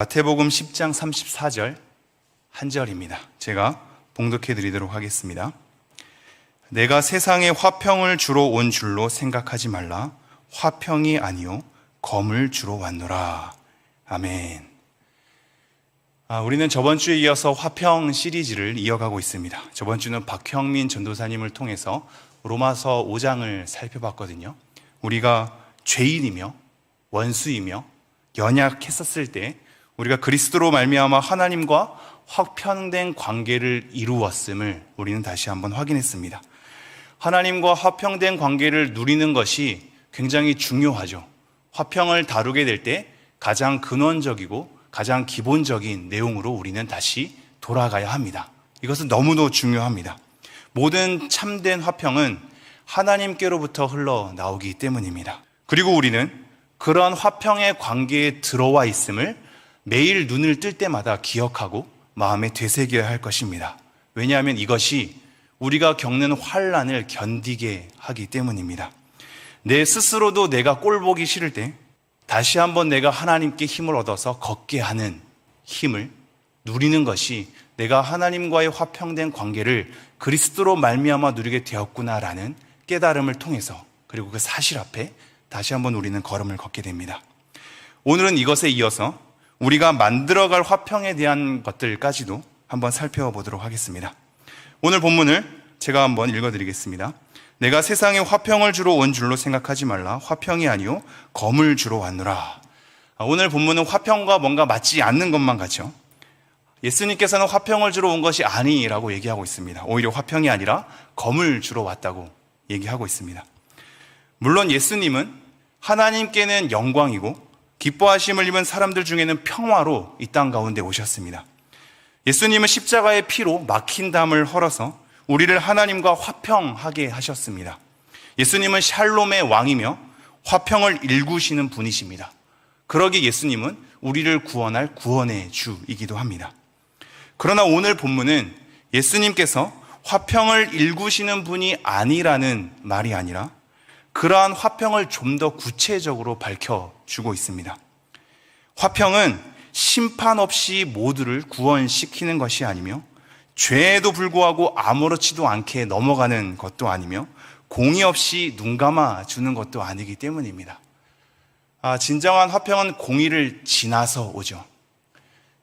마태복음 10장 34절 한 절입니다. 제가 봉독해 드리도록 하겠습니다. 내가 세상에 화평을 주러 온 줄로 생각하지 말라. 화평이 아니요 검을 주러 왔노라. 아멘. 우리는 저번 주에 이어서 화평 시리즈를 이어가고 있습니다. 저번 주는 박형민 전도사님을 통해서 로마서 5장을 살펴봤거든요. 우리가 죄인이며 원수이며 연약했었을 때 우리가 그리스도로 말미암아 하나님과 화평된 관계를 이루었음을 우리는 다시 한번 확인했습니다. 하나님과 화평된 관계를 누리는 것이 굉장히 중요하죠. 화평을 다루게 될 때 가장 근원적이고 가장 기본적인 내용으로 우리는 다시 돌아가야 합니다. 이것은 너무도 중요합니다. 모든 참된 화평은 하나님께로부터 흘러나오기 때문입니다. 그리고 우리는 그러한 화평의 관계에 들어와 있음을 매일 눈을 뜰 때마다 기억하고 마음에 되새겨야 할 것입니다. 왜냐하면 이것이 우리가 겪는 환난을 견디게 하기 때문입니다. 내 스스로도 내가 꼴보기 싫을 때 다시 한번 내가 하나님께 힘을 얻어서 걷게 하는 힘을 누리는 것이 내가 하나님과의 화평된 관계를 그리스도로 말미암아 누리게 되었구나라는 깨달음을 통해서, 그리고 그 사실 앞에 다시 한번 우리는 걸음을 걷게 됩니다. 오늘은 이것에 이어서 우리가 만들어갈 화평에 대한 것들까지도 한번 살펴보도록 하겠습니다. 오늘 본문을 제가 한번 읽어드리겠습니다. 내가 세상에 화평을 주러 온 줄로 생각하지 말라. 화평이 아니요 검을 주러 왔노라. 오늘 본문은 화평과 뭔가 맞지 않는 것만 같죠. 예수님께서는 화평을 주러 온 것이 아니라고 얘기하고 있습니다. 오히려 화평이 아니라 검을 주러 왔다고 얘기하고 있습니다. 물론 예수님은 하나님께는 영광이고 기뻐하심을 입은 사람들 중에는 평화로 이 땅 가운데 오셨습니다. 예수님은 십자가의 피로 막힌 담을 헐어서 우리를 하나님과 화평하게 하셨습니다. 예수님은 샬롬의 왕이며 화평을 일구시는 분이십니다. 그러기에 예수님은 우리를 구원할 구원의 주이기도 합니다. 그러나 오늘 본문은 예수님께서 화평을 일구시는 분이 아니라는 말이 아니라 그러한 화평을 좀 더 구체적으로 밝혀주고 있습니다. 화평은 심판 없이 모두를 구원시키는 것이 아니며 죄에도 불구하고 아무렇지도 않게 넘어가는 것도 아니며 공의 없이 눈 감아주는 것도 아니기 때문입니다. 진정한 화평은 공의를 지나서 오죠.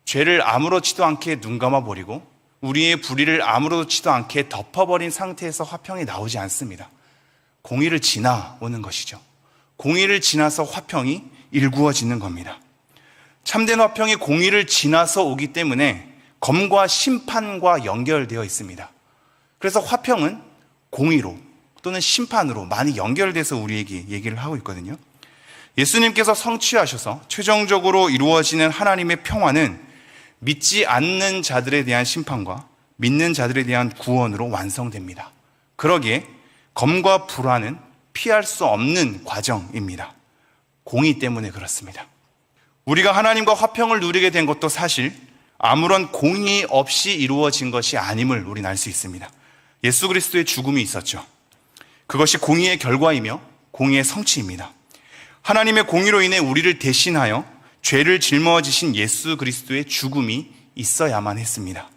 죄를 아무렇지도 않게 눈 감아버리고 우리의 불의를 아무렇지도 않게 덮어버린 상태에서 화평이 나오지 않습니다. 공의를 지나오는 것이죠. 공의를 지나서 화평이 일구어지는 겁니다. 참된 화평이 공의를 지나서 오기 때문에 검과 심판과 연결되어 있습니다. 그래서 화평은 공의로 또는 심판으로 많이 연결돼서 우리에게 얘기를 하고 있거든요. 예수님께서 성취하셔서 최종적으로 이루어지는 하나님의 평화는 믿지 않는 자들에 대한 심판과 믿는 자들에 대한 구원으로 완성됩니다. 그러기에 검과 불화는 피할 수 없는 과정입니다. 공의 때문에 그렇습니다. 우리가 하나님과 화평을 누리게 된 것도 사실 아무런 공의 없이 이루어진 것이 아님을 우리는 알 수 있습니다. 예수 그리스도의 죽음이 있었죠. 그것이 공의의 결과이며 공의의 성취입니다. 하나님의 공의로 인해 우리를 대신하여 죄를 짊어지신 예수 그리스도의 죽음이 있어야만 했습니다.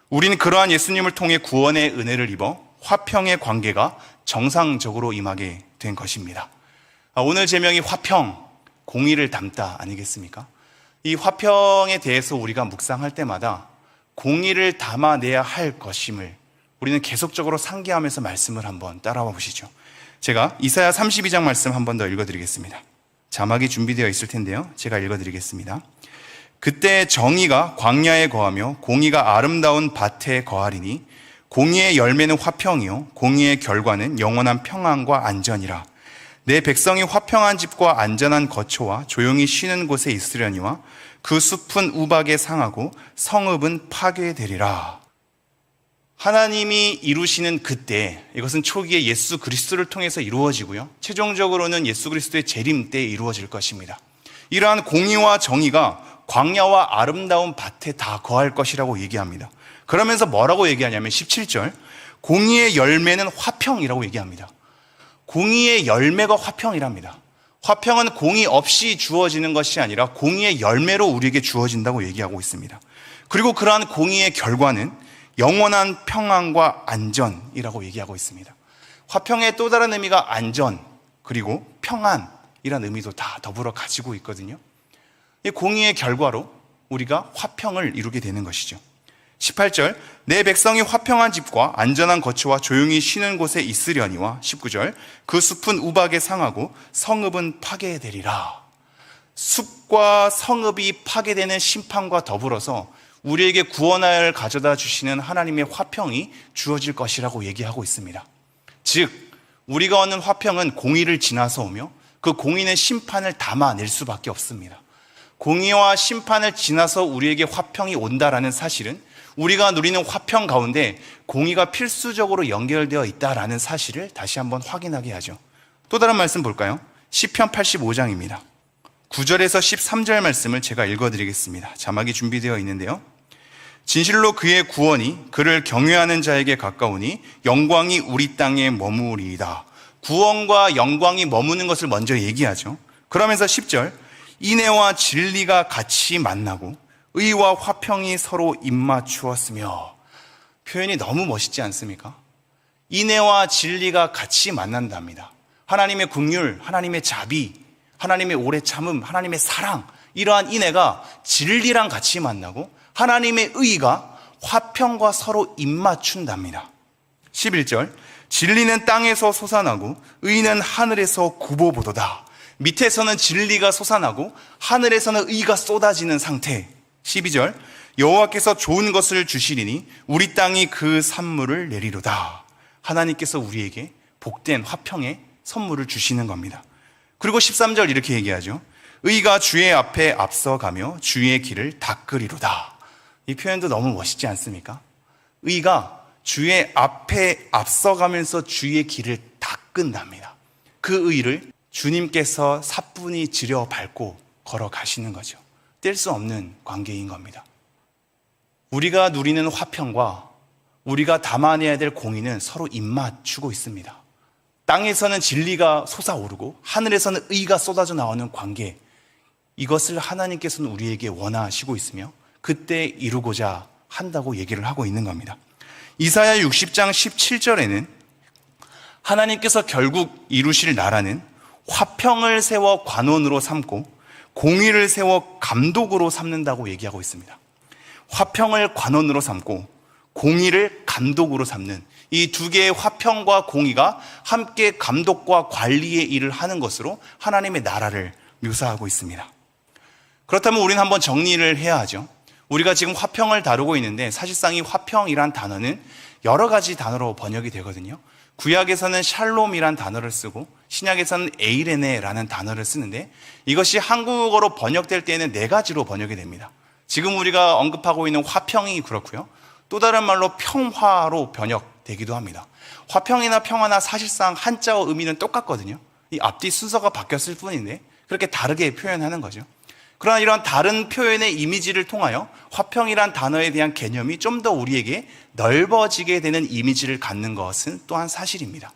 우리는 그러한 예수님을 통해 구원의 은혜를 입어 화평의 관계가 정상적으로 임하게 된 것입니다. 오늘 제명이 화평, 공의를 담다 아니겠습니까? 이 화평에 대해서 우리가 묵상할 때마다 공의를 담아내야 할 것임을 우리는 계속적으로 상기하면서 말씀을 한번 따라와 보시죠. 제가 이사야 32장 말씀 한 번 더 읽어드리겠습니다. 자막이 준비되어 있을 텐데요. 제가 읽어드리겠습니다. 그때 정의가 광야에 거하며 공의가 아름다운 밭에 거하리니 공의의 열매는 화평이요 공의의 결과는 영원한 평안과 안전이라. 내 백성이 화평한 집과 안전한 거처와 조용히 쉬는 곳에 있으려니와 그 숲은 우박에 상하고 성읍은 파괴되리라. 하나님이 이루시는 그때, 이것은 초기에 예수 그리스도를 통해서 이루어지고요, 최종적으로는 예수 그리스도의 재림 때 이루어질 것입니다. 이러한 공의와 정의가 광야와 아름다운 밭에 다 거할 것이라고 얘기합니다. 그러면서 뭐라고 얘기하냐면 17절, 공의의 열매는 화평이라고 얘기합니다. 공의의 열매가 화평이랍니다. 화평은 공의 없이 주어지는 것이 아니라 공의의 열매로 우리에게 주어진다고 얘기하고 있습니다. 그리고 그러한 공의의 결과는 영원한 평안과 안전이라고 얘기하고 있습니다. 화평의 또 다른 의미가 안전, 그리고 평안이라는 의미도 다 더불어 가지고 있거든요. 이 공의의 결과로 우리가 화평을 이루게 되는 것이죠. 18절, 내 백성이 화평한 집과 안전한 거처와 조용히 쉬는 곳에 있으려니와 19절, 그 숲은 우박에 상하고 성읍은 파괴되리라. 숲과 성읍이 파괴되는 심판과 더불어서 우리에게 구원을 가져다 주시는 하나님의 화평이 주어질 것이라고 얘기하고 있습니다. 즉, 우리가 얻는 화평은 공의를 지나서 오며 그 공의는 심판을 담아낼 수밖에 없습니다. 공의와 심판을 지나서 우리에게 화평이 온다라는 사실은 우리가 누리는 화평 가운데 공의가 필수적으로 연결되어 있다라는 사실을 다시 한번 확인하게 하죠. 또 다른 말씀 볼까요? 시편 85장입니다. 9절에서 13절 말씀을 제가 읽어드리겠습니다. 자막이 준비되어 있는데요. 진실로 그의 구원이 그를 경외하는 자에게 가까우니 영광이 우리 땅에 머무리이다. 구원과 영광이 머무는 것을 먼저 얘기하죠. 그러면서 10절, 인애와 진리가 같이 만나고 의와 화평이 서로 입맞추었으며. 표현이 너무 멋있지 않습니까? 인애와 진리가 같이 만난답니다. 하나님의 긍휼, 하나님의 자비, 하나님의 오래 참음, 하나님의 사랑, 이러한 인애가 진리랑 같이 만나고 하나님의 의가 화평과 서로 입맞춘답니다. 11절, 진리는 땅에서 솟아나고 의는 하늘에서 굽어보도다. 밑에서는 진리가 솟아나고 하늘에서는 의가 쏟아지는 상태. 12절, 여호와께서 좋은 것을 주시리니 우리 땅이 그 산물을 내리로다. 하나님께서 우리에게 복된 화평의 선물을 주시는 겁니다. 그리고 13절 이렇게 얘기하죠. 의가 주의 앞에 앞서가며 주의 길을 닦으리로다. 이 표현도 너무 멋있지 않습니까? 의가 주의 앞에 앞서가면서 주의 길을 닦은답니다. 그 의를 주님께서 사뿐히 지려 밟고 걸어가시는 거죠. 뗄 수 없는 관계인 겁니다. 우리가 누리는 화평과 우리가 담아내야 될 공의는 서로 입맞추고 있습니다. 땅에서는 진리가 솟아오르고 하늘에서는 의가 쏟아져 나오는 관계, 이것을 하나님께서는 우리에게 원하시고 있으며 그때 이루고자 한다고 얘기를 하고 있는 겁니다. 이사야 60장 17절에는 하나님께서 결국 이루실 나라는 화평을 세워 관원으로 삼고 공의를 세워 감독으로 삼는다고 얘기하고 있습니다. 화평을 관원으로 삼고 공의를 감독으로 삼는 이 두 개의 화평과 공의가 함께 감독과 관리의 일을 하는 것으로 하나님의 나라를 묘사하고 있습니다. 그렇다면 우리는 한번 정리를 해야 하죠. 우리가 지금 화평을 다루고 있는데 사실상 이 화평이란 단어는 여러 가지 단어로 번역이 되거든요. 구약에서는 샬롬이란 단어를 쓰고 신약에서는 에이레네라는 단어를 쓰는데 이것이 한국어로 번역될 때에는 네 가지로 번역이 됩니다. 지금 우리가 언급하고 있는 화평이 그렇고요. 또 다른 말로 평화로 번역되기도 합니다. 화평이나 평화나 사실상 한자어 의미는 똑같거든요. 이 앞뒤 순서가 바뀌었을 뿐인데 그렇게 다르게 표현하는 거죠. 그러나 이런 다른 표현의 이미지를 통하여 화평이란 단어에 대한 개념이 좀 더 우리에게 넓어지게 되는 이미지를 갖는 것은 또한 사실입니다.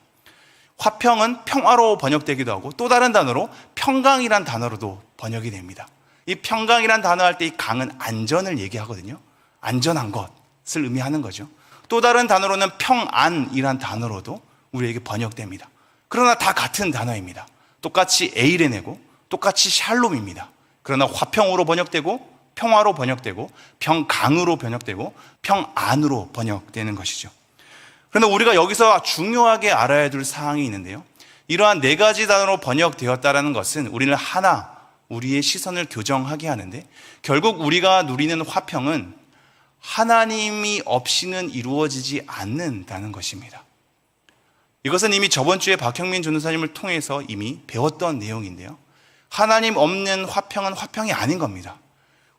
화평은 평화로 번역되기도 하고 또 다른 단어로 평강이란 단어로도 번역이 됩니다. 이 평강이란 단어 할 때 이 강은 안전을 얘기하거든요. 안전한 것을 의미하는 거죠. 또 다른 단어로는 평안이란 단어로도 우리에게 번역됩니다. 그러나 다 같은 단어입니다. 똑같이 에이레네고 똑같이 샬롬입니다. 그러나 화평으로 번역되고 평화로 번역되고 평강으로 번역되고 평안으로 번역되는 것이죠. 그런데 우리가 여기서 중요하게 알아야 될 사항이 있는데요. 이러한 네 가지 단어로 번역되었다는 것은 우리는 하나, 우리의 시선을 교정하게 하는데 결국 우리가 누리는 화평은 하나님이 없이는 이루어지지 않는다는 것입니다. 이것은 이미 저번 주에 박형민 전도사님을 통해서 이미 배웠던 내용인데요. 하나님 없는 화평은 화평이 아닌 겁니다.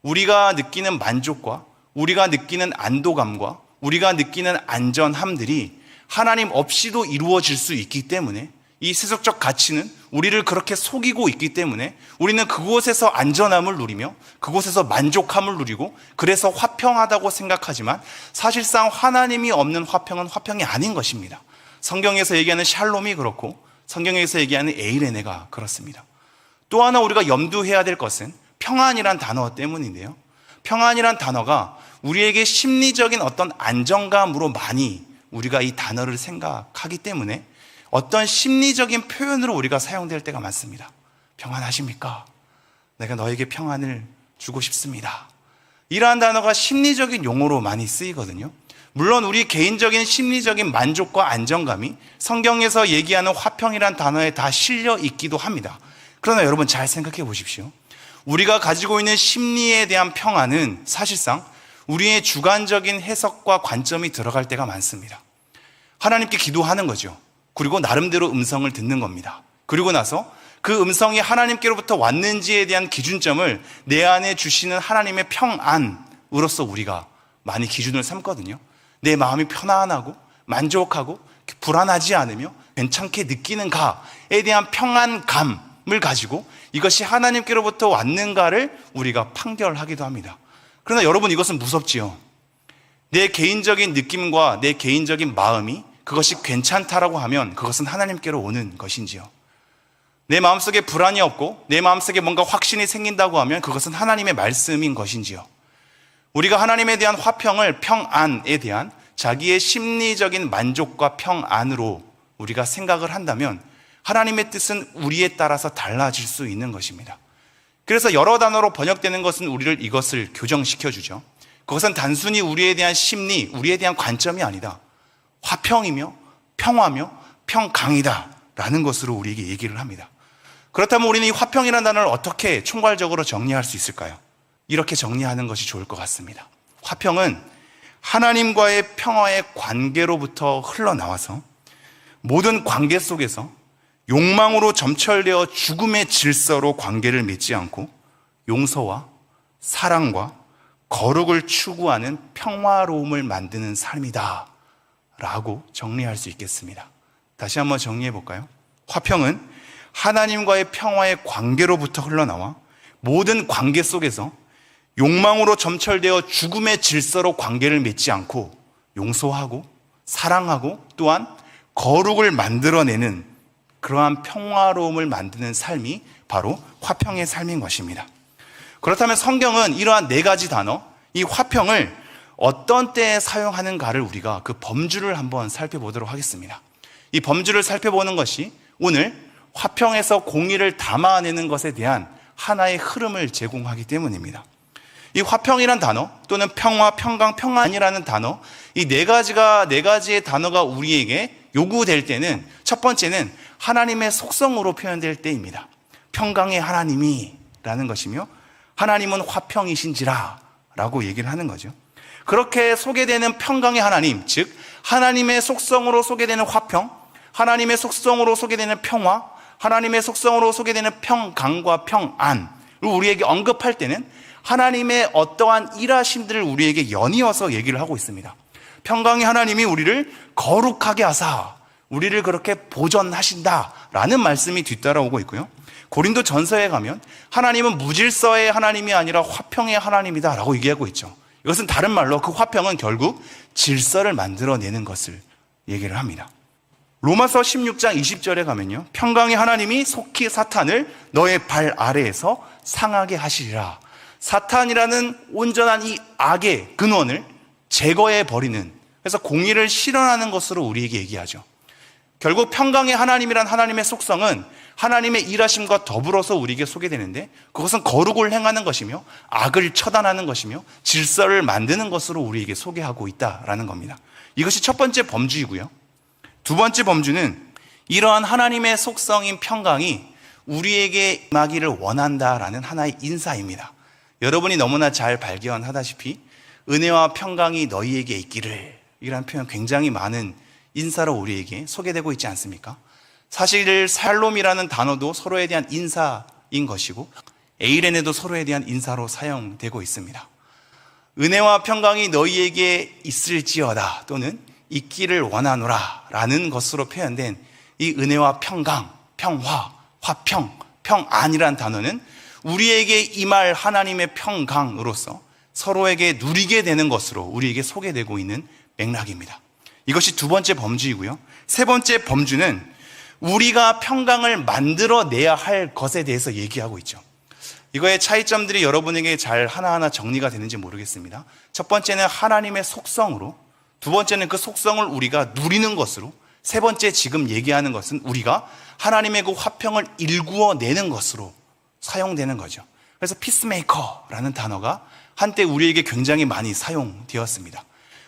우리가 느끼는 만족과 우리가 느끼는 안도감과 우리가 느끼는 안전함들이 하나님 없이도 이루어질 수 있기 때문에 이 세속적 가치는 우리를 그렇게 속이고 있기 때문에 우리는 그곳에서 안전함을 누리며 그곳에서 만족함을 누리고 그래서 화평하다고 생각하지만 사실상 하나님이 없는 화평은 화평이 아닌 것입니다. 성경에서 얘기하는 샬롬이 그렇고 성경에서 얘기하는 에이레네가 그렇습니다. 또 하나 우리가 염두해야 될 것은 평안이란 단어 때문인데요. 평안이란 단어가 우리에게 심리적인 어떤 안정감으로 많이 우리가 이 단어를 생각하기 때문에 어떤 심리적인 표현으로 우리가 사용될 때가 많습니다. 평안하십니까? 내가 너에게 평안을 주고 싶습니다. 이러한 단어가 심리적인 용어로 많이 쓰이거든요. 물론 우리 개인적인 심리적인 만족과 안정감이 성경에서 얘기하는 화평이란 단어에 다 실려 있기도 합니다. 그러나 여러분 잘 생각해 보십시오. 우리가 가지고 있는 심리에 대한 평안은 사실상 우리의 주관적인 해석과 관점이 들어갈 때가 많습니다. 하나님께 기도하는 거죠. 그리고 나름대로 음성을 듣는 겁니다. 그리고 나서 그 음성이 하나님께로부터 왔는지에 대한 기준점을 내 안에 주시는 하나님의 평안으로서 우리가 많이 기준을 삼거든요. 내 마음이 편안하고 만족하고 불안하지 않으며 괜찮게 느끼는가에 대한 평안감을 가지고 이것이 하나님께로부터 왔는가를 우리가 판결하기도 합니다. 그러나 여러분, 이것은 무섭지요. 내 개인적인 느낌과 내 개인적인 마음이 그것이 괜찮다라고 하면 그것은 하나님께로 오는 것인지요. 내 마음속에 불안이 없고 내 마음속에 뭔가 확신이 생긴다고 하면 그것은 하나님의 말씀인 것인지요. 우리가 하나님에 대한 화평을 평안에 대한 자기의 심리적인 만족과 평안으로 우리가 생각을 한다면 하나님의 뜻은 우리에 따라서 달라질 수 있는 것입니다. 그래서 여러 단어로 번역되는 것은 우리를 이것을 교정시켜주죠. 그것은 단순히 우리에 대한 심리, 우리에 대한 관점이 아니다. 화평이며 평화며 평강이다 라는 것으로 우리에게 얘기를 합니다. 그렇다면 우리는 이 화평이라는 단어를 어떻게 총괄적으로 정리할 수 있을까요? 이렇게 정리하는 것이 좋을 것 같습니다. 화평은 하나님과의 평화의 관계로부터 흘러나와서 모든 관계 속에서 욕망으로 점철되어 죽음의 질서로 관계를 맺지 않고 용서와 사랑과 거룩을 추구하는 평화로움을 만드는 삶이다 라고 정리할 수 있겠습니다. 다시 한번 정리해 볼까요? 화평은 하나님과의 평화의 관계로부터 흘러나와 모든 관계 속에서 욕망으로 점철되어 죽음의 질서로 관계를 맺지 않고 용서하고 사랑하고 또한 거룩을 만들어내는 그러한 평화로움을 만드는 삶이 바로 화평의 삶인 것입니다. 그렇다면 성경은 이러한 네 가지 단어, 이 화평을 어떤 때에 사용하는가를 우리가 그 범주를 한번 살펴보도록 하겠습니다. 이 범주를 살펴보는 것이 오늘 화평에서 공의를 담아내는 것에 대한 하나의 흐름을 제공하기 때문입니다. 이 화평이란 단어 또는 평화, 평강, 평안이라는 단어, 이 네 가지의 단어가 우리에게 요구될 때는 첫 번째는 하나님의 속성으로 표현될 때입니다. 평강의 하나님이라는 것이며 하나님은 화평이신지라 라고 얘기를 하는 거죠. 그렇게 소개되는 평강의 하나님, 즉 하나님의 속성으로 소개되는 화평, 하나님의 속성으로 소개되는 평화, 하나님의 속성으로 소개되는 평강과 평안을 우리에게 언급할 때는 하나님의 어떠한 일하심들을 우리에게 연이어서 얘기를 하고 있습니다. 평강의 하나님이 우리를 거룩하게 하사 우리를 그렇게 보존하신다라는 말씀이 뒤따라오고 있고요. 고린도 전서에 가면 하나님은 무질서의 하나님이 아니라 화평의 하나님이다라고 얘기하고 있죠. 이것은 다른 말로 그 화평은 결국 질서를 만들어내는 것을 얘기를 합니다. 로마서 16장 20절에 가면요, 평강의 하나님이 속히 사탄을 너의 발 아래에서 상하게 하시리라. 사탄이라는 온전한 이 악의 근원을 제거해 버리는, 그래서 공의를 실현하는 것으로 우리에게 얘기하죠. 결국 평강의 하나님이란 하나님의 속성은 하나님의 일하심과 더불어서 우리에게 소개되는데, 그것은 거룩을 행하는 것이며 악을 처단하는 것이며 질서를 만드는 것으로 우리에게 소개하고 있다라는 겁니다. 이것이 첫 번째 범주이고요. 두 번째 범주는 이러한 하나님의 속성인 평강이 우리에게 임하기를 원한다라는 하나의 인사입니다. 여러분이 너무나 잘 발견하다시피 은혜와 평강이 너희에게 있기를, 이라는 표현 굉장히 많은 인사로 우리에게 소개되고 있지 않습니까? 사실 샬롬이라는 단어도 서로에 대한 인사인 것이고 에이렌에도 서로에 대한 인사로 사용되고 있습니다. 은혜와 평강이 너희에게 있을지어다 또는 있기를 원하노라 라는 것으로 표현된 이 은혜와 평강, 평화, 화평, 평안이라는 단어는 우리에게 임할 하나님의 평강으로서 서로에게 누리게 되는 것으로 우리에게 소개되고 있는 맥락입니다. 이것이 두 번째 범주이고요. 세 번째 범주는 우리가 평강을 만들어내야 할 것에 대해서 얘기하고 있죠. 이거의 차이점들이 여러분에게 잘 하나하나 정리가 되는지 모르겠습니다. 첫 번째는 하나님의 속성으로, 두 번째는 그 속성을 우리가 누리는 것으로, 세 번째 지금 얘기하는 것은 우리가 하나님의 그 화평을 일구어내는 것으로 사용되는 거죠. 그래서 피스메이커라는 단어가 한때 우리에게 굉장히 많이 사용되었습니다.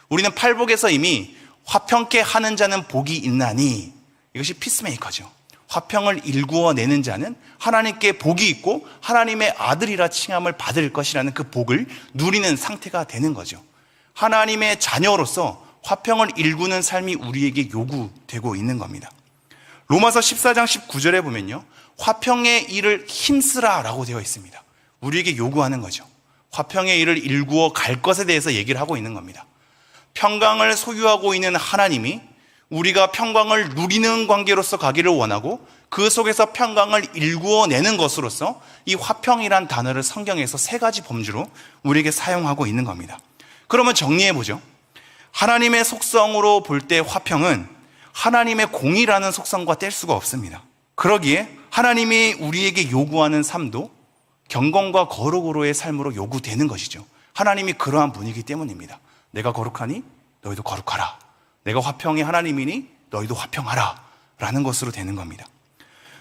우리는 팔복에서 이미 화평케 하는 자는 복이 있나니, 이것이 피스메이커죠. 화평을 일구어내는 자는 하나님께 복이 있고 하나님의 아들이라 칭함을 받을 것이라는 그 복을 누리는 상태가 되는 거죠. 하나님의 자녀로서 화평을 일구는 삶이 우리에게 요구되고 있는 겁니다. 로마서 14장 19절에 보면요, 화평의 일을 힘쓰라라고 되어 있습니다. 우리에게 요구하는 거죠. 화평의 일을 일구어 갈 것에 대해서 얘기를 하고 있는 겁니다. 평강을 소유하고 있는 하나님이 우리가 평강을 누리는 관계로서 가기를 원하고 그 속에서 평강을 일구어내는 것으로서 이 화평이란 단어를 성경에서 세 가지 범주로 우리에게 사용하고 있는 겁니다. 그러면 정리해보죠. 하나님의 속성으로 볼 때 화평은 하나님의 공의라는 속성과 뗄 수가 없습니다. 그러기에 하나님이 우리에게 요구하는 삶도 경건과 거룩으로의 삶으로 요구되는 것이죠. 하나님이 그러한 분이기 때문입니다. 내가 거룩하니 너희도 거룩하라. 내가 화평이 하나님이니 너희도 화평하라 라는 것으로 되는 겁니다.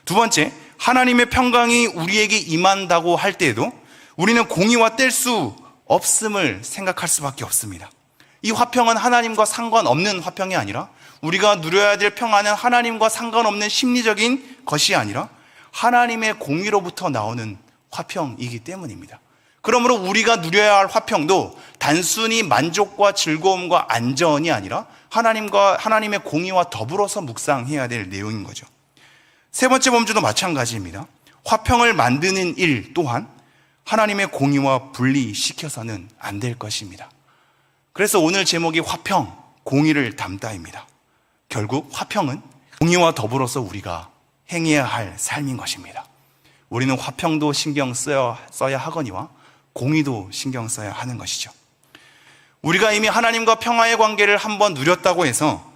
두 번째, 하나님의 평강이 우리에게 임한다고 할 때에도 우리는 공의와 뗄 수 없음을 생각할 수밖에 없습니다. 이 화평은 하나님과 상관없는 화평이 아니라, 우리가 누려야 될 평안은 하나님과 상관없는 심리적인 것이 아니라 하나님의 공의로부터 나오는 화평이기 때문입니다. 그러므로 우리가 누려야 할 화평도 단순히 만족과 즐거움과 안전이 아니라 하나님의 공의와 더불어서 묵상해야 될 내용인 거죠. 세 번째 범주도 마찬가지입니다. 화평을 만드는 일 또한 하나님의 공의와 분리시켜서는 안 될 것입니다. 그래서 오늘 제목이 화평, 공의를 담다입니다. 결국 화평은 공의와 더불어서 우리가 행해야 할 삶인 것입니다. 우리는 화평도 신경 써야 하거니와 공의도 신경 써야 하는 것이죠. 우리가 이미 하나님과 평화의 관계를 한번 누렸다고 해서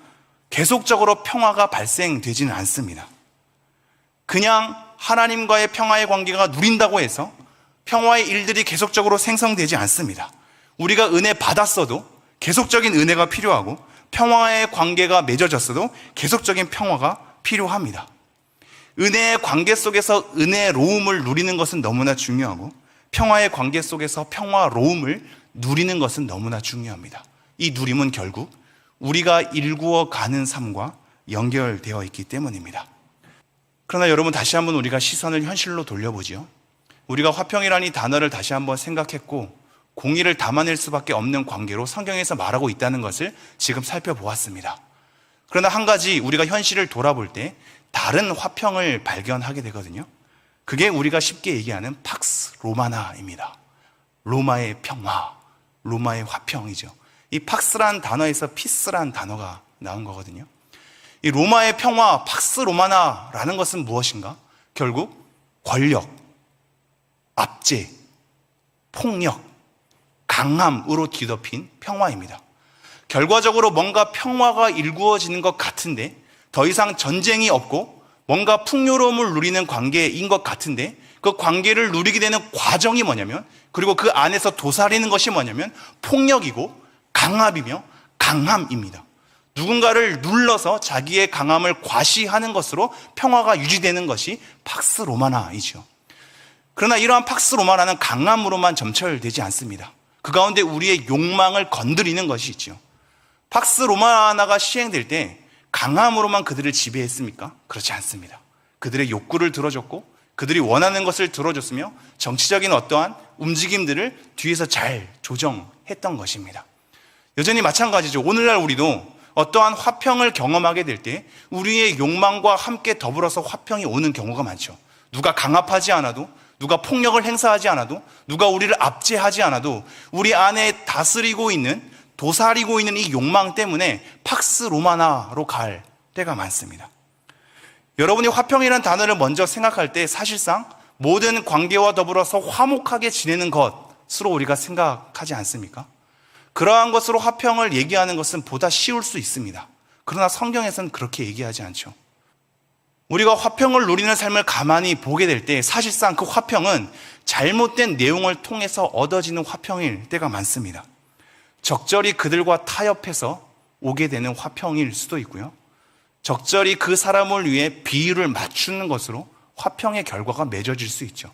계속적으로 평화가 발생되지는 않습니다. 그냥 하나님과의 평화의 관계가 누린다고 해서 평화의 일들이 계속적으로 생성되지 않습니다. 우리가 은혜 받았어도 계속적인 은혜가 필요하고, 평화의 관계가 맺어졌어도 계속적인 평화가 필요합니다. 은혜의 관계 속에서 은혜로움을 누리는 것은 너무나 중요하고, 평화의 관계 속에서 평화로움을 누리는 것은 너무나 중요합니다. 이 누림은 결국 우리가 일구어 가는 삶과 연결되어 있기 때문입니다. 그러나 여러분, 다시 한번 우리가 시선을 현실로 돌려보죠. 우리가 화평이라는 이 단어를 다시 한번 생각했고 공의를 담아낼 수밖에 없는 관계로 성경에서 말하고 있다는 것을 지금 살펴보았습니다. 그러나 한 가지 우리가 현실을 돌아볼 때 다른 화평을 발견하게 되거든요. 그게 우리가 쉽게 얘기하는 팍스 로마나입니다. 로마의 평화, 로마의 화평이죠. 이 팍스란 단어에서 피스란 단어가 나온 거거든요. 이 로마의 평화, 팍스 로마나라는 것은 무엇인가? 결국 권력, 압제, 폭력, 강함으로 뒤덮인 평화입니다. 결과적으로 뭔가 평화가 일구어지는 것 같은데, 더 이상 전쟁이 없고 뭔가 풍요로움을 누리는 관계인 것 같은데, 그 관계를 누리게 되는 과정이 뭐냐면, 그리고 그 안에서 도사리는 것이 뭐냐면 폭력이고 강압이며 강함입니다. 누군가를 눌러서 자기의 강함을 과시하는 것으로 평화가 유지되는 것이 팍스 로마나이죠. 그러나 이러한 팍스 로마나는 강함으로만 점철되지 않습니다. 그 가운데 우리의 욕망을 건드리는 것이 있죠. 팍스 로마나가 시행될 때 강함으로만 그들을 지배했습니까? 그렇지 않습니다. 그들의 욕구를 들어줬고 그들이 원하는 것을 들어줬으며 정치적인 어떠한 움직임들을 뒤에서 잘 조정했던 것입니다. 여전히 마찬가지죠. 오늘날 우리도 어떠한 화평을 경험하게 될 때 우리의 욕망과 함께 더불어서 화평이 오는 경우가 많죠. 누가 강압하지 않아도, 누가 폭력을 행사하지 않아도, 누가 우리를 압제하지 않아도 우리 안에 다스리고 있는, 도사리고 있는 이 욕망 때문에 팍스 로마나로 갈 때가 많습니다. 여러분이 화평이라는 단어를 먼저 생각할 때 사실상 모든 관계와 더불어서 화목하게 지내는 것으로 우리가 생각하지 않습니까? 그러한 것으로 화평을 얘기하는 것은 보다 쉬울 수 있습니다. 그러나 성경에서는 그렇게 얘기하지 않죠. 우리가 화평을 누리는 삶을 가만히 보게 될 때 사실상 그 화평은 잘못된 내용을 통해서 얻어지는 화평일 때가 많습니다. 적절히 그들과 타협해서 오게 되는 화평일 수도 있고요. 적절히 그 사람을 위해 비율을 맞추는 것으로 화평의 결과가 맺어질 수 있죠.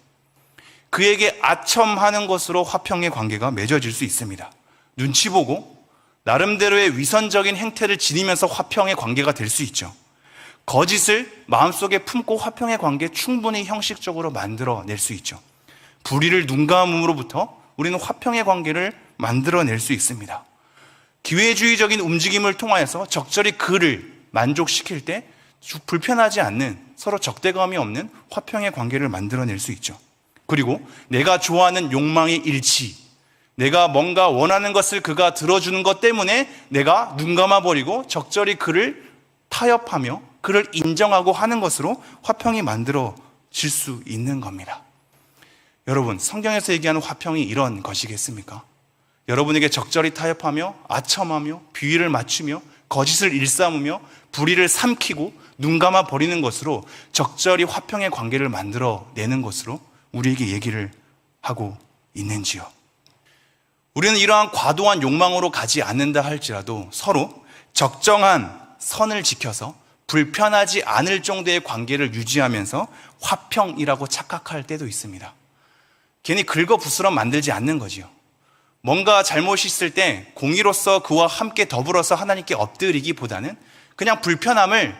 그에게 아첨하는 것으로 화평의 관계가 맺어질 수 있습니다. 눈치 보고 나름대로의 위선적인 행태를 지니면서 화평의 관계가 될 수 있죠. 거짓을 마음속에 품고 화평의 관계 충분히 형식적으로 만들어낼 수 있죠. 불의를 눈감음으로부터 우리는 화평의 관계를 만들어낼 수 있습니다. 기회주의적인 움직임을 통하여서 적절히 그를 만족시킬 때 불편하지 않는, 서로 적대감이 없는 화평의 관계를 만들어낼 수 있죠. 그리고 내가 좋아하는 욕망의 일치, 내가 뭔가 원하는 것을 그가 들어주는 것 때문에 내가 눈 감아버리고 적절히 그를 타협하며 그를 인정하고 하는 것으로 화평이 만들어질 수 있는 겁니다. 여러분, 성경에서 얘기하는 화평이 이런 것이겠습니까? 여러분에게 적절히 타협하며 아첨하며 비위를 맞추며 거짓을 일삼으며 불의를 삼키고 눈 감아 버리는 것으로 적절히 화평의 관계를 만들어내는 것으로 우리에게 얘기를 하고 있는지요? 우리는 이러한 과도한 욕망으로 가지 않는다 할지라도 서로 적정한 선을 지켜서 불편하지 않을 정도의 관계를 유지하면서 화평이라고 착각할 때도 있습니다. 괜히 긁어부스럼 만들지 않는 거지요. 뭔가 잘못이 있을 때 공의로서 그와 함께 더불어서 하나님께 엎드리기보다는 그냥 불편함을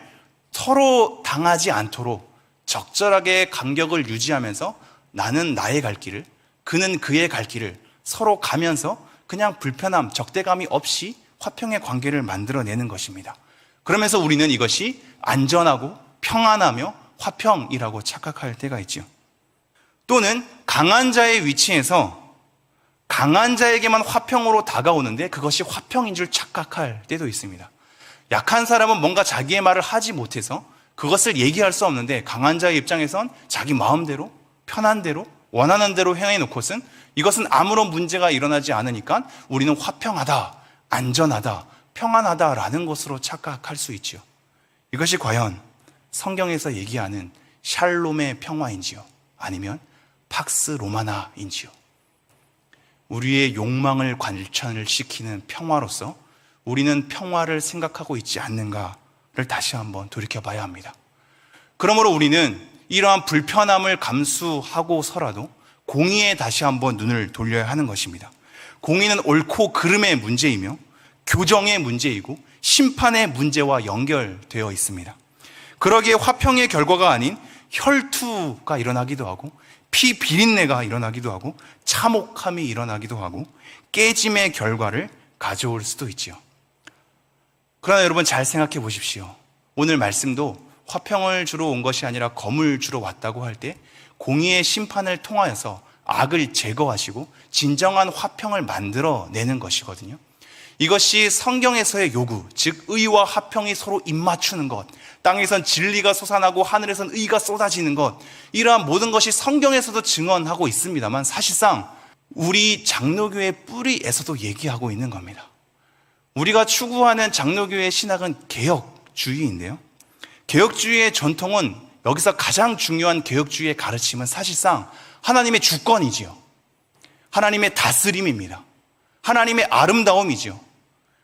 서로 당하지 않도록 적절하게 간격을 유지하면서 나는 나의 갈 길을, 그는 그의 갈 길을 서로 가면서 그냥 불편함, 적대감이 없이 화평의 관계를 만들어내는 것입니다. 그러면서 우리는 이것이 안전하고 평안하며 화평이라고 착각할 때가 있죠. 또는 강한 자의 위치에서 강한 자에게만 화평으로 다가오는데 그것이 화평인 줄 착각할 때도 있습니다. 약한 사람은 뭔가 자기의 말을 하지 못해서 그것을 얘기할 수 없는데 강한 자의 입장에선 자기 마음대로, 편한 대로, 원하는 대로 행해놓고선 이것은 아무런 문제가 일어나지 않으니까 우리는 화평하다, 안전하다, 평안하다라는 것으로 착각할 수 있지요. 이것이 과연 성경에서 얘기하는 샬롬의 평화인지요? 아니면 팍스 로마나인지요? 우리의 욕망을 관철을 시키는 평화로서 우리는 평화를 생각하고 있지 않는가를 다시 한번 돌이켜봐야 합니다. 그러므로 우리는 이러한 불편함을 감수하고서라도 공의에 다시 한번 눈을 돌려야 하는 것입니다. 공의는 옳고 그름의 문제이며 교정의 문제이고 심판의 문제와 연결되어 있습니다. 그러기에 화평의 결과가 아닌 혈투가 일어나기도 하고 피 비린내가 일어나기도 하고 참혹함이 일어나기도 하고 깨짐의 결과를 가져올 수도 있지요. 그러나 여러분 잘 생각해 보십시오. 오늘 말씀도 화평을 주러 온 것이 아니라 검을 주러 왔다고 할 때 공의의 심판을 통하여서 악을 제거하시고 진정한 화평을 만들어내는 것이거든요. 이것이 성경에서의 요구, 즉 의와 화평이 서로 입맞추는 것, 땅에선 진리가 솟아나고 하늘에선 의가 쏟아지는 것, 이러한 모든 것이 성경에서도 증언하고 있습니다만 사실상 우리 장로교의 뿌리에서도 얘기하고 있는 겁니다. 우리가 추구하는 장로교의 신학은 개혁주의인데요. 개혁주의의 전통은 여기서 가장 중요한 개혁주의의 가르침은 사실상 하나님의 주권이지요. 하나님의 다스림입니다. 하나님의 아름다움이지요.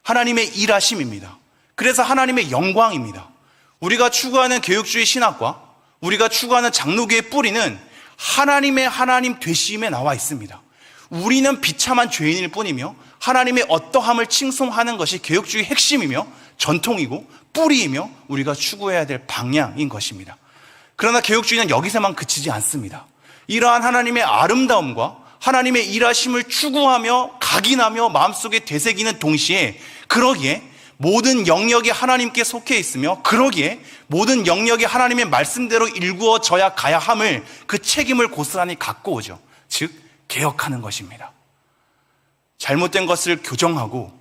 하나님의 일하심입니다. 그래서 하나님의 영광입니다. 우리가 추구하는 개혁주의 신학과 우리가 추구하는 장로교의 뿌리는 하나님의 하나님 되심에 나와 있습니다. 우리는 비참한 죄인일 뿐이며 하나님의 어떠함을 칭송하는 것이 개혁주의 핵심이며 전통이고 뿌리이며 우리가 추구해야 될 방향인 것입니다. 그러나 개혁주의는 여기서만 그치지 않습니다. 이러한 하나님의 아름다움과 하나님의 일하심을 추구하며 각인하며 마음속에 되새기는 동시에 그러기에 모든 영역이 하나님께 속해 있으며 그러기에 모든 영역이 하나님의 말씀대로 일구어져야 가야 함을 그 책임을 고스란히 갖고 오죠. 즉 개혁하는 것입니다. 잘못된 것을 교정하고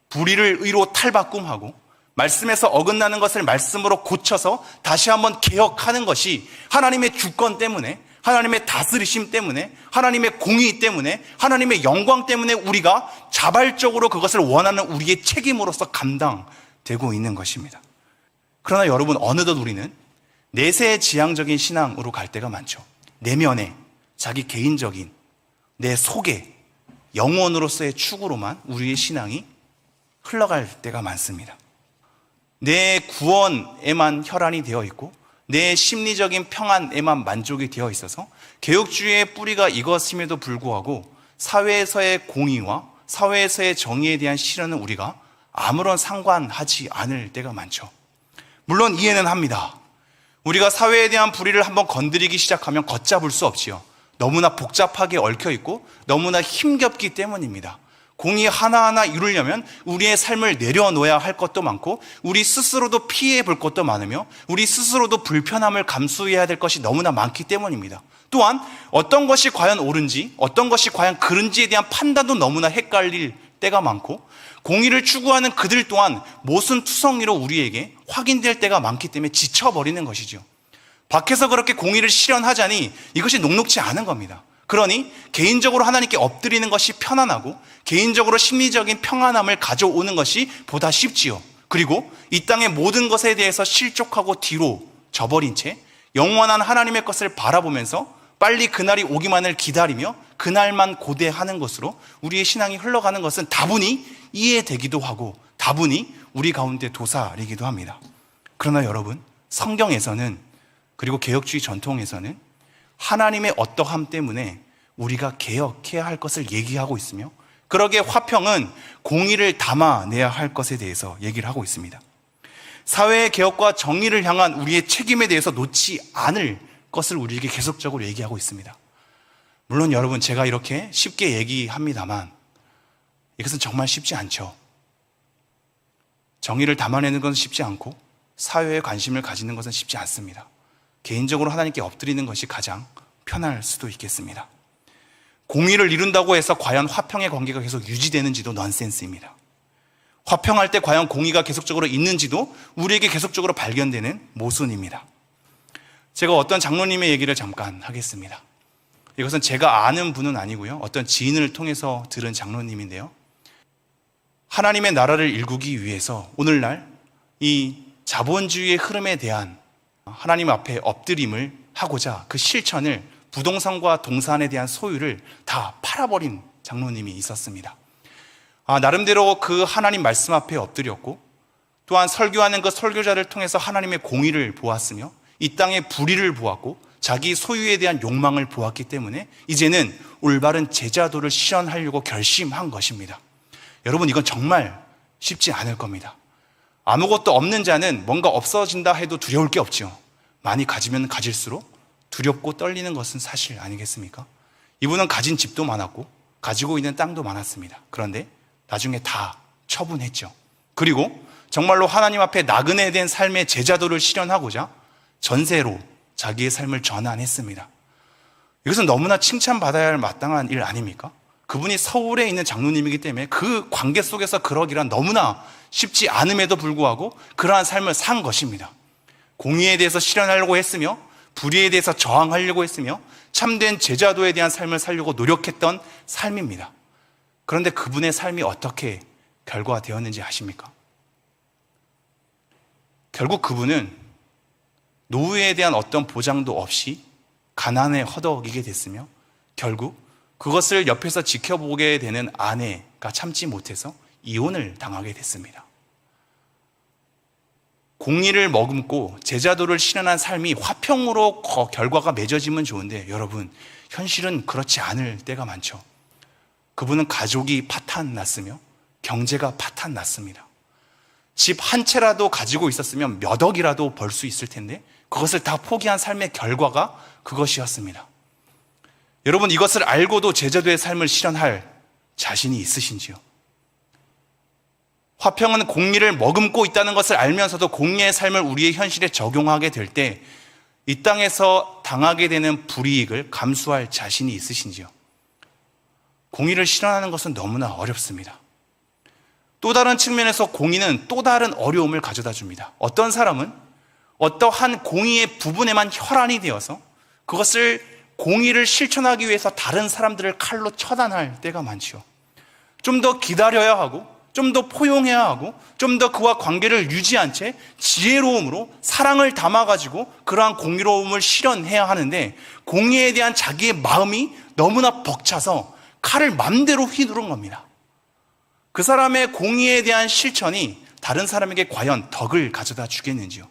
불의를 의로 탈바꿈하고 말씀에서 어긋나는 것을 말씀으로 고쳐서 다시 한번 개혁하는 것이 하나님의 주권 때문에, 하나님의 다스리심 때문에, 하나님의 공의 때문에, 하나님의 영광 때문에 우리가 자발적으로 그것을 원하는 우리의 책임으로서 감당되고 있는 것입니다. 그러나 여러분, 어느덧 우리는 내세지향적인 신앙으로 갈 때가 많죠. 내면에 자기 개인적인 내 속에 영혼으로서의 축으로만 우리의 신앙이 흘러갈 때가 많습니다. 내 구원에만 혈안이 되어 있고 내 심리적인 평안에만 만족이 되어 있어서 개혁주의의 뿌리가 이것임에도 불구하고 사회에서의 공의와 사회에서의 정의에 대한 실현은 우리가 아무런 상관하지 않을 때가 많죠. 물론 이해는 합니다. 우리가 사회에 대한 불의를 한번 건드리기 시작하면 걷잡을 수 없지요. 너무나 복잡하게 얽혀있고 너무나 힘겹기 때문입니다. 공의 하나하나 이루려면 우리의 삶을 내려놓아야 할 것도 많고 우리 스스로도 피해 볼 것도 많으며 우리 스스로도 불편함을 감수해야 될 것이 너무나 많기 때문입니다. 또한 어떤 것이 과연 옳은지 어떤 것이 과연 그른지에 대한 판단도 너무나 헷갈릴 때가 많고 공의를 추구하는 그들 또한 모순투성이로 우리에게 확인될 때가 많기 때문에 지쳐버리는 것이죠. 밖에서 그렇게 공의를 실현하자니 이것이 녹록지 않은 겁니다. 그러니 개인적으로 하나님께 엎드리는 것이 편안하고 개인적으로 심리적인 평안함을 가져오는 것이 보다 쉽지요. 그리고 이 땅의 모든 것에 대해서 실족하고 뒤로 져버린 채 영원한 하나님의 것을 바라보면서 빨리 그날이 오기만을 기다리며 그날만 고대하는 것으로 우리의 신앙이 흘러가는 것은 다분히 이해되기도 하고 다분히 우리 가운데 도살이기도 합니다. 그러나 여러분, 성경에서는 그리고 개혁주의 전통에서는 하나님의 어떠함 때문에 우리가 개혁해야 할 것을 얘기하고 있으며 그러기에 화평은 공의를 담아내야 할 것에 대해서 얘기를 하고 있습니다. 사회의 개혁과 정의를 향한 우리의 책임에 대해서 놓지 않을 것을 우리에게 계속적으로 얘기하고 있습니다. 물론 여러분, 제가 이렇게 쉽게 얘기합니다만 이것은 정말 쉽지 않죠. 정의를 담아내는 것은 쉽지 않고 사회에 관심을 가지는 것은 쉽지 않습니다. 개인적으로 하나님께 엎드리는 것이 가장 편할 수도 있겠습니다. 공의를 이룬다고 해서 과연 화평의 관계가 계속 유지되는지도 넌센스입니다. 화평할 때 과연 공의가 계속적으로 있는지도 우리에게 계속적으로 발견되는 모순입니다. 제가 어떤 장로님의 얘기를 잠깐 하겠습니다. 이것은 제가 아는 분은 아니고요. 어떤 지인을 통해서 들은 장로님인데요. 하나님의 나라를 일구기 위해서 오늘날 이 자본주의의 흐름에 대한 하나님 앞에 엎드림을 하고자 그 실천을 부동산과 동산에 대한 소유를 다 팔아버린 장로님이 있었습니다. 나름대로 그 하나님 말씀 앞에 엎드렸고 또한 설교하는 그 설교자를 통해서 하나님의 공의를 보았으며 이 땅의 불의를 보았고 자기 소유에 대한 욕망을 보았기 때문에 이제는 올바른 제자도를 실현하려고 결심한 것입니다. 여러분, 이건 정말 쉽지 않을 겁니다. 아무것도 없는 자는 뭔가 없어진다 해도 두려울 게 없죠. 많이 가지면 가질수록 두렵고 떨리는 것은 사실 아니겠습니까? 이분은 가진 집도 많았고 가지고 있는 땅도 많았습니다. 그런데 나중에 다 처분했죠. 그리고 정말로 하나님 앞에 나그네 된 삶의 제자도를 실현하고자 전세로 자기의 삶을 전환했습니다. 이것은 너무나 칭찬받아야 할 마땅한 일 아닙니까? 그분이 서울에 있는 장로님이기 때문에 그 관계 속에서 그러기란 너무나 쉽지 않음에도 불구하고 그러한 삶을 산 것입니다. 공의에 대해서 실현하려고 했으며 불의에 대해서 저항하려고 했으며 참된 제자도에 대한 삶을 살려고 노력했던 삶입니다. 그런데 그분의 삶이 어떻게 결과되었는지 아십니까? 결국 그분은 노후에 대한 어떤 보장도 없이 가난에 허덕이게 됐으며 결국 그것을 옆에서 지켜보게 되는 아내가 참지 못해서 이혼을 당하게 됐습니다. 공의를 머금고 제자도를 실현한 삶이 화평으로 결과가 맺어지면 좋은데 여러분, 현실은 그렇지 않을 때가 많죠. 그분은 가족이 파탄났으며 경제가 파탄났습니다. 집 한 채라도 가지고 있었으면 몇 억이라도 벌 수 있을 텐데 그것을 다 포기한 삶의 결과가 그것이었습니다. 여러분, 이것을 알고도 제자도의 삶을 실현할 자신이 있으신지요? 화평은 공의를 머금고 있다는 것을 알면서도 공의의 삶을 우리의 현실에 적용하게 될 때 이 땅에서 당하게 되는 불이익을 감수할 자신이 있으신지요? 공의를 실현하는 것은 너무나 어렵습니다. 또 다른 측면에서 공의는 또 다른 어려움을 가져다 줍니다. 어떤 사람은 어떠한 공의의 부분에만 혈안이 되어서 그것을 공의를 실천하기 위해서 다른 사람들을 칼로 처단할 때가 많죠. 좀 더 기다려야 하고 좀 더 포용해야 하고 좀 더 그와 관계를 유지한 채 지혜로움으로 사랑을 담아가지고 그러한 공의로움을 실현해야 하는데, 공의에 대한 자기의 마음이 너무나 벅차서 칼을 맘대로 휘두른 겁니다. 그 사람의 공의에 대한 실천이 다른 사람에게 과연 덕을 가져다 주겠는지요?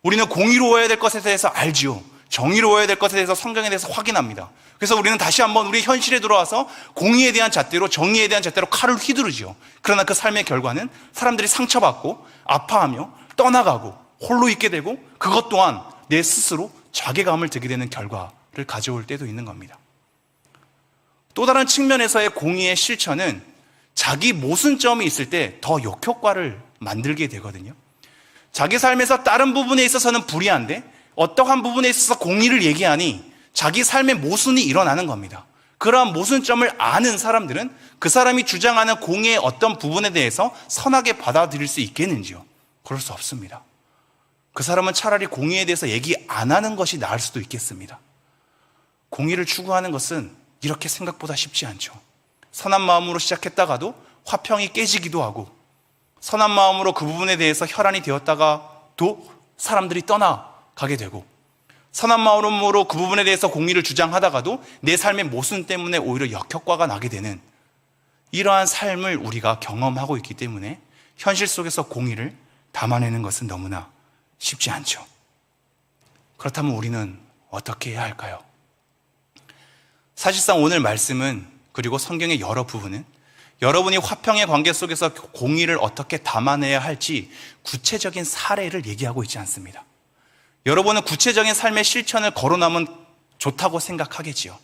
우리는 공의로워야 될 것에 대해서 알지요. 정의로워야 될 것에 대해서 성경에 대해서 확인합니다. 그래서 우리는 다시 한번 우리 현실에 들어와서 공의에 대한 잣대로, 정의에 대한 잣대로 칼을 휘두르죠. 그러나 그 삶의 결과는 사람들이 상처받고 아파하며 떠나가고 홀로 있게 되고, 그것 또한 내 스스로 자괴감을 들게 되는 결과를 가져올 때도 있는 겁니다. 또 다른 측면에서의 공의의 실천은 자기 모순점이 있을 때 더 역효과를 만들게 되거든요. 자기 삶에서 다른 부분에 있어서는 불이한데 어떠한 부분에 있어서 공의를 얘기하니 자기 삶의 모순이 일어나는 겁니다. 그러한 모순점을 아는 사람들은 그 사람이 주장하는 공의의 어떤 부분에 대해서 선하게 받아들일 수 있겠는지요? 그럴 수 없습니다. 그 사람은 차라리 공의에 대해서 얘기 안 하는 것이 나을 수도 있겠습니다. 공의를 추구하는 것은 이렇게 생각보다 쉽지 않죠. 선한 마음으로 시작했다가도 화평이 깨지기도 하고, 선한 마음으로 그 부분에 대해서 혈안이 되었다가도 사람들이 떠나가게 되고, 선한 마음으로 그 부분에 대해서 공의를 주장하다가도 내 삶의 모순 때문에 오히려 역효과가 나게 되는 이러한 삶을 우리가 경험하고 있기 때문에 현실 속에서 공의를 담아내는 것은 너무나 쉽지 않죠. 그렇다면 우리는 어떻게 해야 할까요? 사실상 오늘 말씀은, 그리고 성경의 여러 부분은 여러분이 화평의 관계 속에서 공의를 어떻게 담아내야 할지 구체적인 사례를 얘기하고 있지 않습니다. 여러분은 구체적인 삶의 실천을 거론하면 좋다고 생각하겠지요.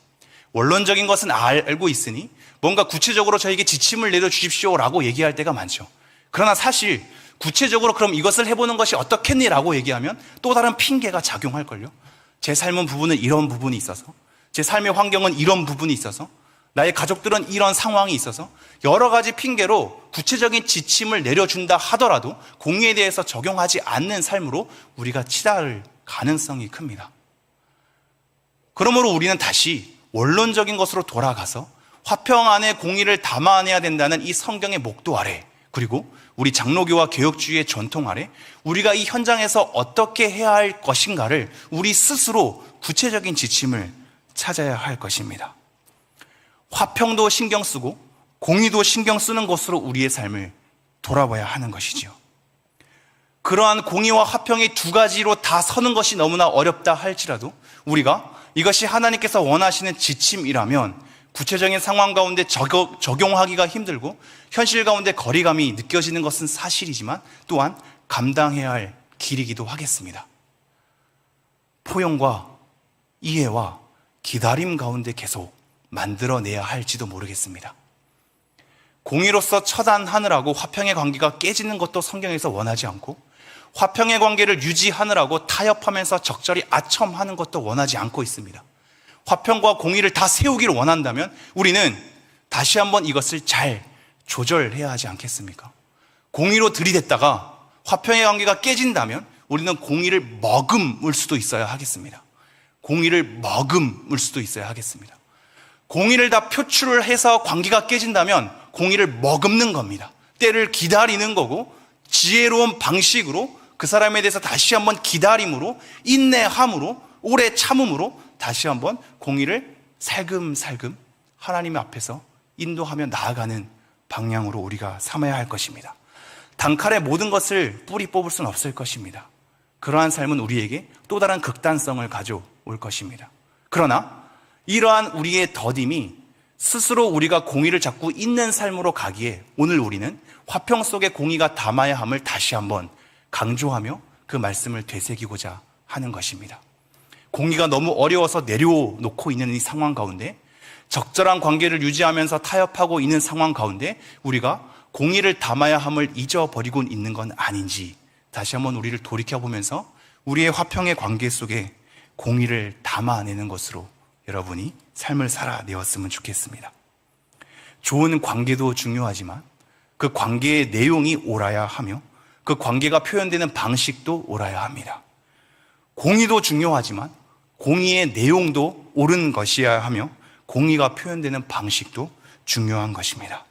원론적인 것은 알고 있으니 뭔가 구체적으로 저에게 지침을 내려주십시오라고 얘기할 때가 많죠. 그러나 사실 구체적으로 그럼 이것을 해보는 것이 어떻겠니라고 얘기하면 또 다른 핑계가 작용할걸요. 제 삶은 부분은 이런 부분이 있어서, 제 삶의 환경은 이런 부분이 있어서, 나의 가족들은 이런 상황이 있어서, 여러 가지 핑계로 구체적인 지침을 내려준다 하더라도 공의에 대해서 적용하지 않는 삶으로 우리가 치달을 가능성이 큽니다. 그러므로 우리는 다시 원론적인 것으로 돌아가서 화평 안에 공의를 담아내야 된다는 이 성경의 목도 아래, 그리고 우리 장로교와 개혁주의의 전통 아래 우리가 이 현장에서 어떻게 해야 할 것인가를 우리 스스로 구체적인 지침을 찾아야 할 것입니다. 화평도 신경 쓰고 공의도 신경 쓰는 것으로 우리의 삶을 돌아봐야 하는 것이지요. 그러한 공의와 화평이 두 가지로 다 서는 것이 너무나 어렵다 할지라도 우리가 이것이 하나님께서 원하시는 지침이라면 구체적인 상황 가운데 적용하기가 힘들고 현실 가운데 거리감이 느껴지는 것은 사실이지만 또한 감당해야 할 길이기도 하겠습니다. 포용과 이해와 기다림 가운데 계속 만들어내야 할지도 모르겠습니다. 공의로서 처단하느라고 화평의 관계가 깨지는 것도 성경에서 원하지 않고, 화평의 관계를 유지하느라고 타협하면서 적절히 아첨하는 것도 원하지 않고 있습니다. 화평과 공의를 다 세우기를 원한다면 우리는 다시 한번 이것을 잘 조절해야 하지 않겠습니까? 공의로 들이댔다가 화평의 관계가 깨진다면 우리는 공의를 머금을 수도 있어야 하겠습니다. 공의를 머금을 수도 있어야 하겠습니다. 공의를 다 표출을 해서 관계가 깨진다면 공의를 머금는 겁니다. 때를 기다리는 거고, 지혜로운 방식으로 그 사람에 대해서 다시 한번 기다림으로, 인내함으로, 오래 참음으로 다시 한번 공의를 살금살금 하나님 앞에서 인도하며 나아가는 방향으로 우리가 삼아야 할 것입니다. 단칼에 모든 것을 뿌리 뽑을 수는 없을 것입니다. 그러한 삶은 우리에게 또 다른 극단성을 가져올 것입니다. 그러나 이러한 우리의 더딤이 스스로 우리가 공의를 잡고 있는 삶으로 가기에 오늘 우리는 화평 속에 공의가 담아야 함을 다시 한번 강조하며 그 말씀을 되새기고자 하는 것입니다. 공의가 너무 어려워서 내려놓고 있는 이 상황 가운데, 적절한 관계를 유지하면서 타협하고 있는 상황 가운데 우리가 공의를 담아야 함을 잊어버리고 있는 건 아닌지 다시 한번 우리를 돌이켜보면서 우리의 화평의 관계 속에 공의를 담아내는 것으로 여러분이 삶을 살아내었으면 좋겠습니다. 좋은 관계도 중요하지만 그 관계의 내용이 옳아야 하며 그 관계가 표현되는 방식도 옳아야 합니다. 공의도 중요하지만 공의의 내용도 옳은 것이어야 하며 공의가 표현되는 방식도 중요한 것입니다.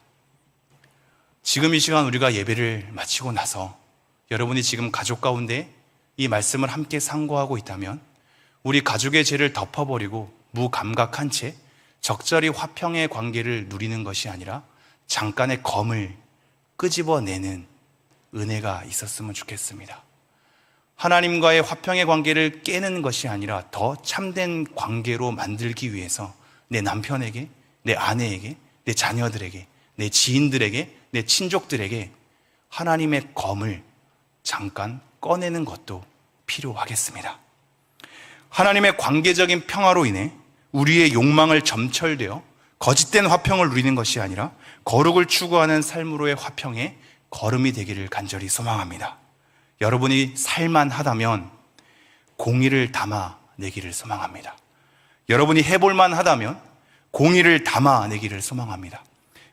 지금 이 시간 우리가 예배를 마치고 나서 여러분이 지금 가족 가운데 이 말씀을 함께 상고하고 있다면 우리 가족의 죄를 덮어버리고 무감각한 채 적절히 화평의 관계를 누리는 것이 아니라 잠깐의 검을 끄집어내는 은혜가 있었으면 좋겠습니다. 하나님과의 화평의 관계를 깨는 것이 아니라 더 참된 관계로 만들기 위해서 내 남편에게, 내 아내에게, 내 자녀들에게, 내 지인들에게, 내 친족들에게 하나님의 검을 잠깐 꺼내는 것도 필요하겠습니다. 하나님의 관계적인 평화로 인해 우리의 욕망을 점철되어 거짓된 화평을 누리는 것이 아니라 거룩을 추구하는 삶으로의 화평의 걸음이 되기를 간절히 소망합니다. 여러분이 살만하다면 공의를 담아내기를 소망합니다. 여러분이 해볼만 하다면 공의를 담아내기를 소망합니다.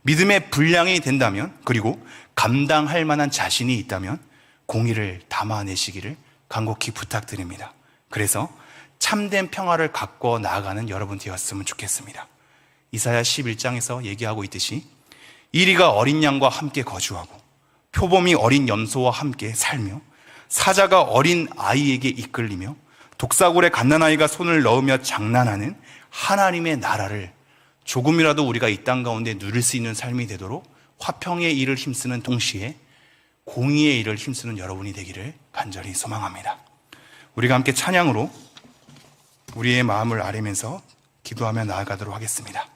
믿음의 분량이 된다면, 그리고 감당할 만한 자신이 있다면 공의를 담아내시기를 간곡히 부탁드립니다. 그래서 참된 평화를 갖고 나아가는 여러분 되었으면 좋겠습니다. 이사야 11장에서 얘기하고 있듯이 이리가 어린 양과 함께 거주하고 표범이 어린 염소와 함께 살며 사자가 어린 아이에게 이끌리며 독사골에 갓난아이가 손을 넣으며 장난하는 하나님의 나라를 조금이라도 우리가 이 땅 가운데 누릴 수 있는 삶이 되도록 화평의 일을 힘쓰는 동시에 공의의 일을 힘쓰는 여러분이 되기를 간절히 소망합니다. 우리가 함께 찬양으로 우리의 마음을 아뢰면서 기도하며 나아가도록 하겠습니다.